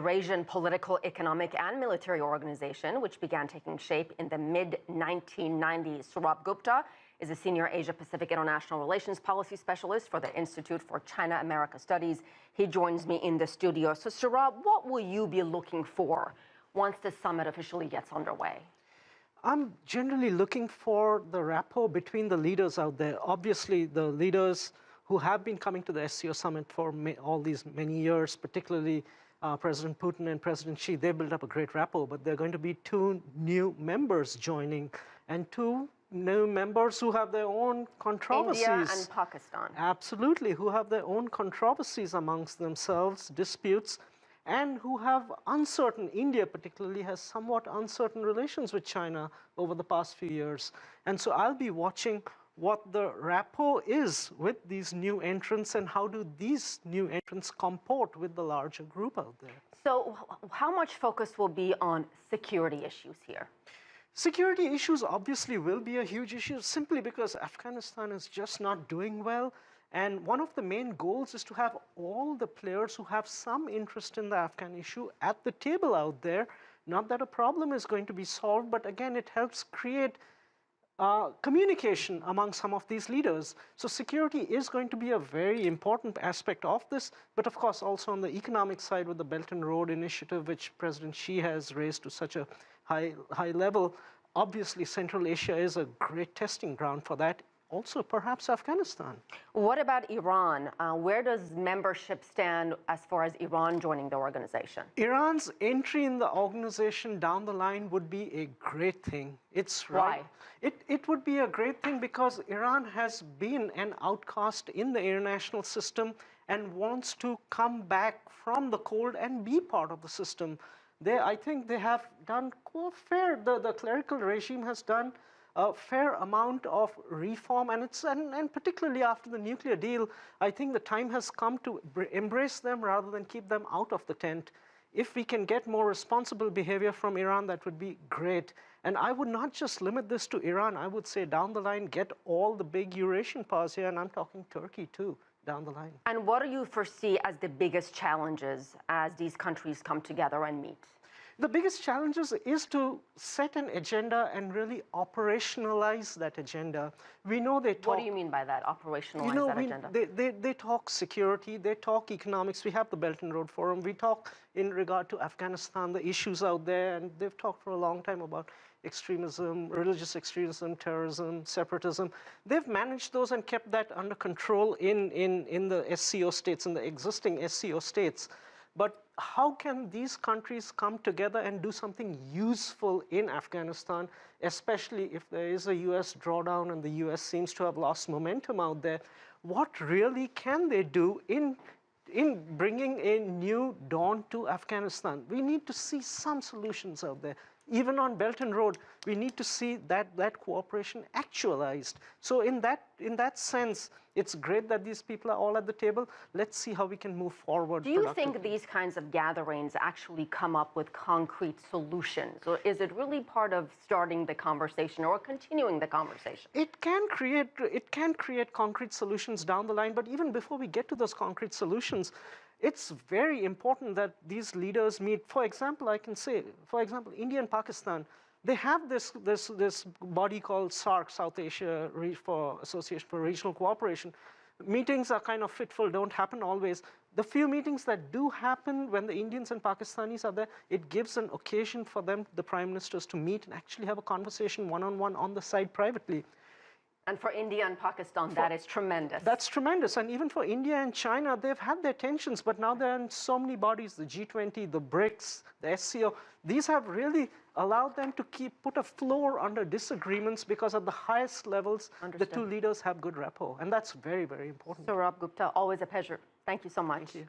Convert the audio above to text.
Eurasian political, economic, and military organization, which began taking shape in the mid-1990s. Saurabh Gupta is a senior Asia-Pacific International Relations Policy Specialist for the Institute for China-America Studies. He joins me in the studio. So, Saurabh, what will you be looking for once the summit officially gets underway? I'm generally looking for the rapport between the leaders out there. Obviously, the leaders who have been coming to the SCO summit for all these many years, particularly President Putin and President Xi, they built up a great rapport, but there are going to be two new members joining and two new members who have their own controversies. India and Pakistan. Absolutely, who have their own controversies amongst themselves, disputes, and who have uncertain, India particularly has somewhat uncertain relations with China over the past few years. And so I'll be watching what the rapport is with these new entrants and how do these new entrants comport with the larger group out there. So how much focus will be on security issues here? Security issues obviously will be a huge issue simply because Afghanistan is just not doing well. And one of the main goals is to have all the players who have some interest in the Afghan issue at the table out there. Not that a problem is going to be solved, but again, it helps create communication among some of these leaders. So security is going to be a very important aspect of this, but of course also on the economic side with the Belt and Road Initiative, which President Xi has raised to such a high level. Obviously, Central Asia is a great testing ground for that. Also, perhaps Afghanistan. What about Iran? Where does membership stand as far as Iran joining the organization? Iran's entry in the organization down the line would be a great thing. It's right. Why? It would be a great thing because Iran has been an outcast in the international system and wants to come back from the cold and be part of the system. I think they have done fair. The clerical regime has done a fair amount of reform, and particularly after the nuclear deal, I think the time has come to embrace them rather than keep them out of the tent. If we can get more responsible behavior from Iran, that would be great. And I would not just limit this to Iran. I would say down the line, get all the big Eurasian powers here, and I'm talking Turkey too, down the line. And what do you foresee as the biggest challenges as these countries come together and meet? The biggest challenges is to set an agenda and really operationalize that agenda. We know they talk... What do you mean by that, operationalize that agenda? They talk security, they talk economics. We have the Belt and Road Forum. We talk in regard to Afghanistan, the issues out there, and they've talked for a long time about extremism, religious extremism, terrorism, separatism. They've managed those and kept that under control in the SCO states, in the existing SCO states. But how can these countries come together and do something useful in Afghanistan, especially if there is a US drawdown and the US seems to have lost momentum out there? What really can they do in bringing a new dawn to Afghanistan? We need to see some solutions out there. Even on Belt and Road, we need to see that cooperation actualized. So in that sense, it's great that these people are all at the table. Let's see how we can move forward. Do you think these kinds of gatherings actually come up with concrete solutions? Or is it really part of starting the conversation or continuing the conversation? It can create concrete solutions down the line, but even before we get to those concrete solutions, it's very important that these leaders meet. For example, I can say, India and Pakistan, they have this body called SARC, South Asia Association for Regional Cooperation. Meetings are kind of fitful, don't happen always. The few meetings that do happen when the Indians and Pakistanis are there, it gives an occasion for them, the prime ministers, to meet and actually have a conversation one-on-one on the side privately. And for India and Pakistan, that is tremendous. That's tremendous. And even for India and China, they've had their tensions, but now they're in so many bodies, the G20, the BRICS, the SCO. These have really allowed them to put a floor under disagreements because at the highest levels, the two leaders have good rapport. And that's very, very important. Saurabh Gupta, always a pleasure. Thank you so much. Thank you.